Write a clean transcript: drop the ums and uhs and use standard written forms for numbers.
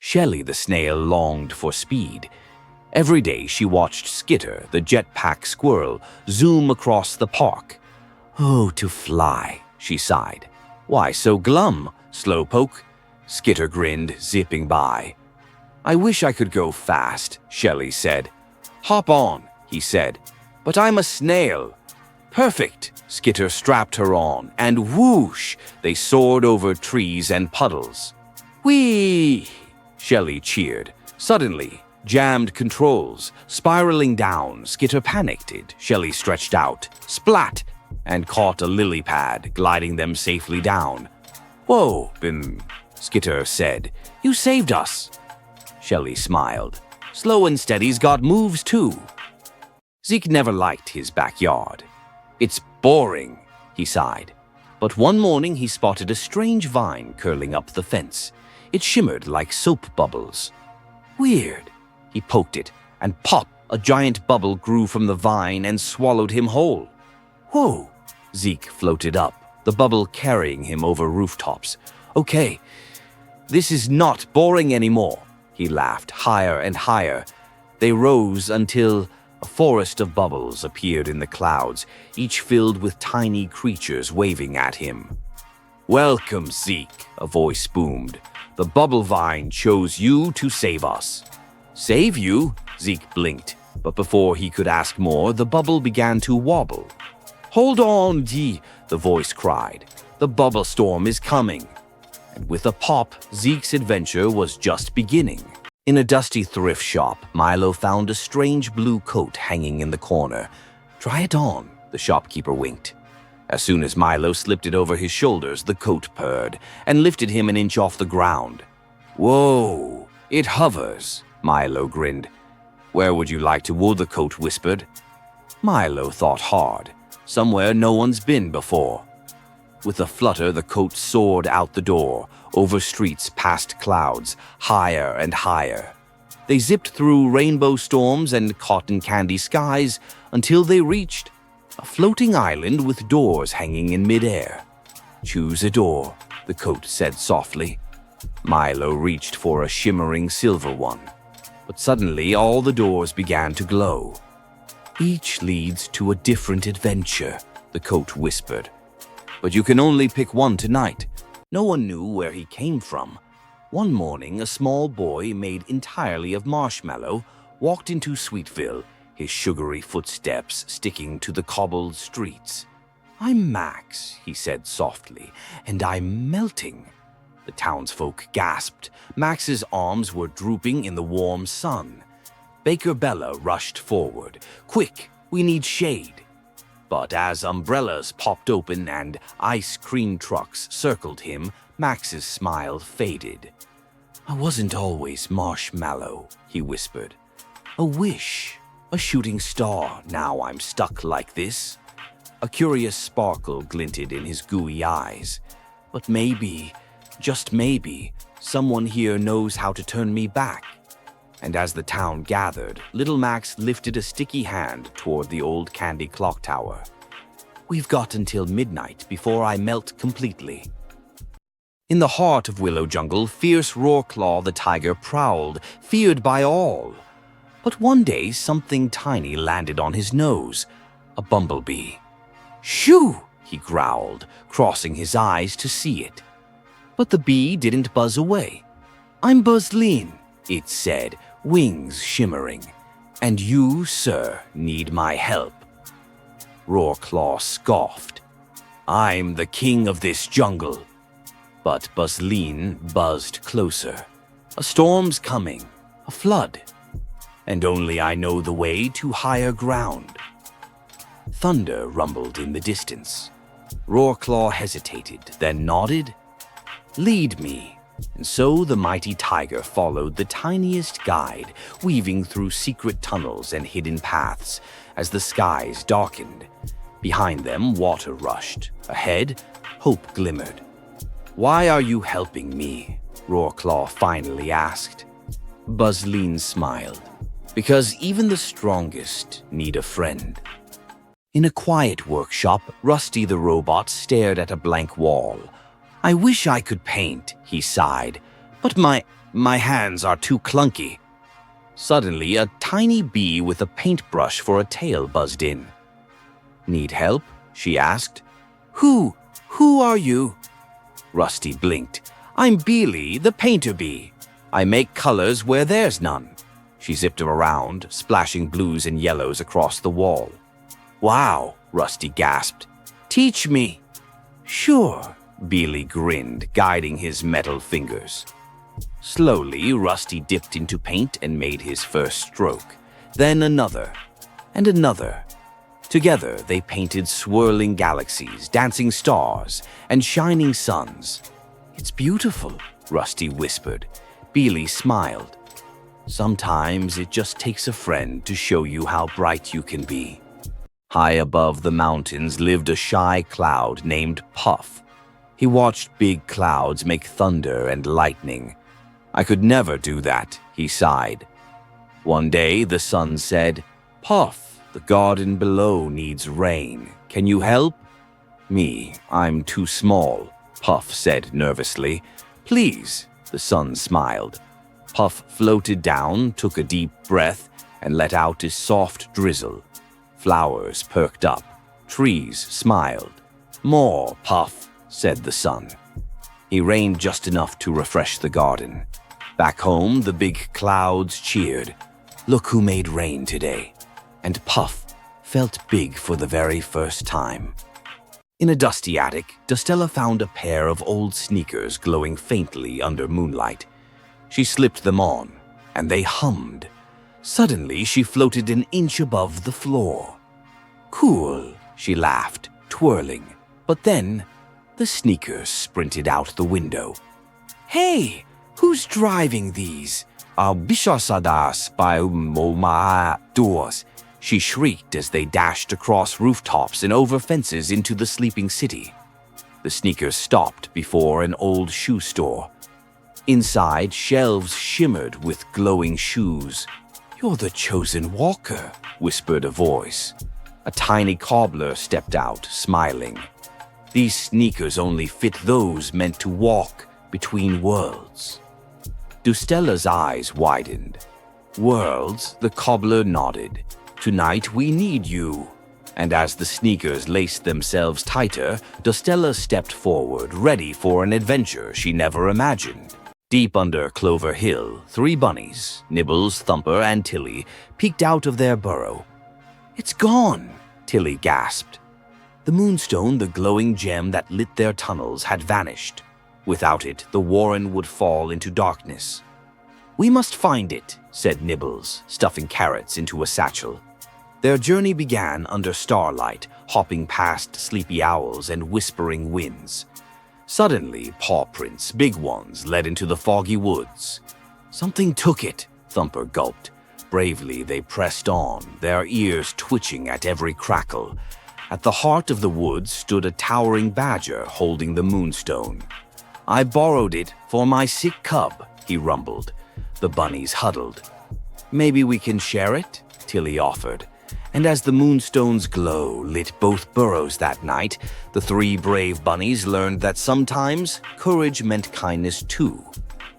Shelley the snail longed for speed. Every day she watched Skitter, the jetpack squirrel, zoom across the park. "Oh, to fly," she sighed. "Why so glum, slowpoke?" Skitter grinned, zipping by. "I wish I could go fast," Shelley said. "Hop on," he said. "But I'm a snail." "Perfect," Skitter strapped her on, and whoosh, they soared over trees and puddles. "Whee!" Shelley cheered. Suddenly, jammed controls. Spiraling down, Skitter panicked. Shelley stretched out, splat, and caught a lily pad, gliding them safely down. "Whoa, Bim," Skitter said. "You saved us." Shelley smiled. "Slow and steady's got moves too." Zeke never liked his backyard. "It's boring," he sighed. But one morning he spotted a strange vine curling up the fence. It shimmered like soap bubbles. "Weird." He poked it, and pop, a giant bubble grew from the vine and swallowed him whole. "Whoa!" Zeke floated up, the bubble carrying him over rooftops. "Okay, this is not boring anymore." He laughed higher and higher. They rose until a forest of bubbles appeared in the clouds, each filled with tiny creatures waving at him. "Welcome, Zeke," a voice boomed. "The bubble vine chose you to save us." "Save you?" Zeke blinked, but before he could ask more, the bubble began to wobble. "Hold on, Dee," the voice cried. "The bubble storm is coming." And with a pop, Zeke's adventure was just beginning. In a dusty thrift shop, Milo found a strange blue coat hanging in the corner. "Try it on," the shopkeeper winked. As soon as Milo slipped it over his shoulders, the coat purred and lifted him an inch off the ground. "Whoa, it hovers," Milo grinned. "Where would you like to wool?" the coat whispered. Milo thought hard. Somewhere no one's been before. With a flutter, the coat soared out the door, over streets, past clouds, higher and higher. They zipped through rainbow storms and cotton candy skies until they reached a floating island with doors hanging in midair. "Choose a door," the coat said softly. Milo reached for a shimmering silver one. But suddenly all the doors began to glow. "Each leads to a different adventure," the coat whispered. "But you can only pick one tonight." No one knew where he came from. One morning, a small boy made entirely of marshmallow walked into Sweetville, his sugary footsteps sticking to the cobbled streets. "I'm Max," he said softly, "and I'm melting." The townsfolk gasped. Max's arms were drooping in the warm sun. Baker Bella rushed forward. "Quick, we need shade." But as umbrellas popped open and ice cream trucks circled him, Max's smile faded. "I wasn't always marshmallow," he whispered. "A wish, a shooting star, now I'm stuck like this." A curious sparkle glinted in his gooey eyes. "But maybe, just maybe, someone here knows how to turn me back." And as the town gathered, little Max lifted a sticky hand toward the old candy clock tower. "We've got until midnight before I melt completely." In the heart of Willow Jungle, fierce Roarclaw the tiger prowled, feared by all. But one day something tiny landed on his nose, a bumblebee. "Shoo!" he growled, crossing his eyes to see it. But the bee didn't buzz away. "I'm Buzzleen," it said, wings shimmering. "And you, sir, need my help." Roarclaw scoffed. "I'm the king of this jungle." But Buzzleen buzzed closer. "A storm's coming, a flood, and only I know the way to higher ground." Thunder rumbled in the distance. Roarclaw hesitated, then nodded. "Lead me." And so the mighty tiger followed the tiniest guide, weaving through secret tunnels and hidden paths as the skies darkened. Behind them, water rushed. Ahead, hope glimmered. "Why are you helping me?" Roarclaw finally asked. Buzzleen smiled. "Because even the strongest need a friend." In a quiet workshop, Rusty the robot stared at a blank wall. "I wish I could paint," he sighed, "but my My hands are too clunky." Suddenly, a tiny bee with a paintbrush for a tail buzzed in. "Need help?" she asked. Who are you?" Rusty blinked. "I'm Beely, the painter bee. I make colors where there's none." She zipped him around, splashing blues and yellows across the wall. "Wow," Rusty gasped. "Teach me." "Sure," Beely grinned, guiding his metal fingers. Slowly, Rusty dipped into paint and made his first stroke, then another, and another. Together, they painted swirling galaxies, dancing stars, and shining suns. "It's beautiful," Rusty whispered. Beely smiled. "Sometimes it just takes a friend to show you how bright you can be." High above the mountains lived a shy cloud named Puff. He watched big clouds make thunder and lightning. "I could never do that," he sighed. One day the sun said, "Puff, the garden below needs rain. Can you help?" "Me, I'm too small," Puff said nervously. "Please," the sun smiled. Puff floated down, took a deep breath, and let out a soft drizzle. Flowers perked up. Trees smiled. "More, Puff," said the sun. He rained just enough to refresh the garden. Back home, the big clouds cheered. "Look who made rain today." And Puff felt big for the very first time. In a dusty attic, Dostella found a pair of old sneakers glowing faintly under moonlight. She slipped them on, and they hummed. Suddenly, she floated an inch above the floor. "Cool," she laughed, twirling. But then, the sneakers sprinted out the window. "Hey, who's driving these? Bishasadas by Moma doors," she shrieked as they dashed across rooftops and over fences into the sleeping city. The sneakers stopped before an old shoe store. Inside, shelves shimmered with glowing shoes. "You're the chosen walker," whispered a voice. A tiny cobbler stepped out, smiling. "These sneakers only fit those meant to walk between worlds." Dostella's eyes widened. "Worlds?" the cobbler nodded. "Tonight we need you." And as the sneakers laced themselves tighter, Dostella stepped forward, ready for an adventure she never imagined. Deep under Clover Hill, 3 bunnies, Nibbles, Thumper, and Tilly, peeked out of their burrow. "It's gone," Tilly gasped. The moonstone, the glowing gem that lit their tunnels, had vanished. Without it, the warren would fall into darkness. "We must find it," said Nibbles, stuffing carrots into a satchel. Their journey began under starlight, hopping past sleepy owls and whispering winds. Suddenly, paw prints, big ones, led into the foggy woods. "Something took it," Thumper gulped. Bravely, they pressed on, their ears twitching at every crackle. At the heart of the woods stood a towering badger holding the moonstone. "I borrowed it for my sick cub," he rumbled. The bunnies huddled. "Maybe we can share it?" Tilly offered. And as the moonstone's glow lit both burrows that night, the 3 brave bunnies learned that sometimes courage meant kindness too.